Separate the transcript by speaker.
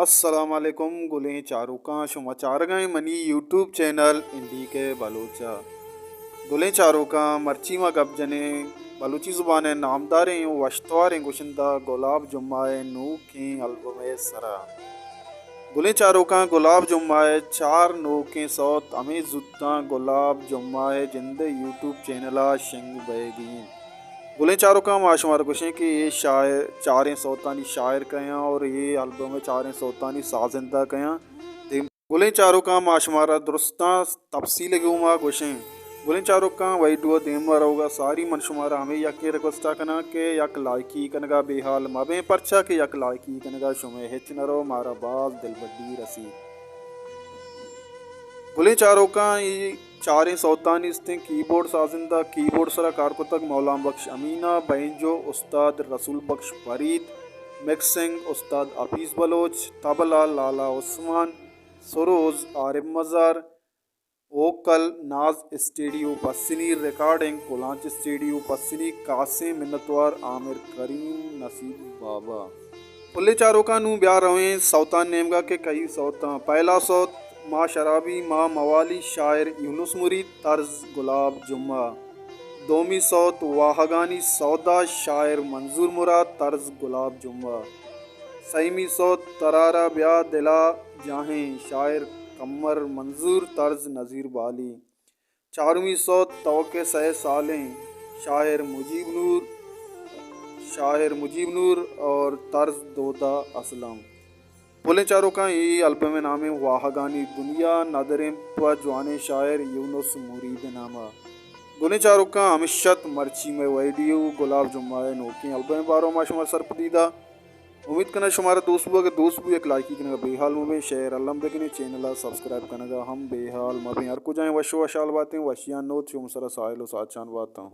Speaker 1: अस्सलाम वालेकुम गुलें चारुका शुमा चारगाएं money YouTube channel इंडी के बलूचा गुलें चारुका मर्ची मा गबजने बलूची ज़ुबान नामदारें वशतवारें गुशिंदा गुलाब जुम्माए नू की अल्बम सरा गुलें चारुका गुलाब जुम्माए चार नो के सौत अमे जुत्ता गुलाब जुम्माए जिंदे यूट्यूब चैनला शिंग बैगीन गुलें चारुका माशुमार गुशें कि ये शायर चारें सौतानी शायर कयां और ये एल्बम चारें सौतानी साजिंदा कयां गुलें चारुका माशुमारा दुरुस्ता तफसील गुमा गुशें गुलें चारुका वैडुआ देमा रहोगा सारी मन शुमारा हमें यक रिक्वेस्टा कना के यक लाइकी कनगा बेहाल मबे परचा के यक लाइकी कनगा शुमे हिच न रहो मारा बाल दिल बड्डी रसी गुलें चारुका ये चारें सौतानी इस्तें कीबोर्ड साजिंदा कीबोर्ड सरा कारकुतक मौलाम बख्श अमीना बैंजो उस्ताद रसूल बख्श Farid mixing Ustad Hafeez Baloch tabla Lala Usman Saroz Arif Mazar vocal Naz studio Pasni recording Kolanch studio Pasni Qasim Minnatwar Aamir Karim Naseeb बाबा पुल्ले चारुका नू ब्याह रहे सौतान नेमगा के कई सौता पहला सौत माँ शराबी माँ मवाली शायर यूनुस मुरीद तर्ज गुलाब जुम्मा दोमी सौत वाहगानी सौदा शायर मंजूर मुराद तर्ज गुलाब जुम्मा सईमी सौत तरारा ब्याह दिला जाहें शायर कमर मंजूर तर्ज नज़ीर बाली चारवीं सौत तवके सह सालें शायर मुजीब नूर और तर्ज दोदा असलम बोले चारों का ये अल्बम नामे वाहगानी दुनिया नदरें प जवान शायर यूनुस मुरीद नामा गुने चारों का अमिशत मर्ची में वीडियो गुलाब जुम्माए नोकी अल्बम बारो माशुमार सरपदीदा उम्मीद करना शुमारा दोस्त अगर दोस्त भी एक लाइकी करने बेहाल में शेयर अल्लम देखने चैनल सब्सक्राइब करने हम बेहाल मबे हर को जाएँ वशो वशाल बातें वशियान नोत शुम सरा साहिल साचान बातें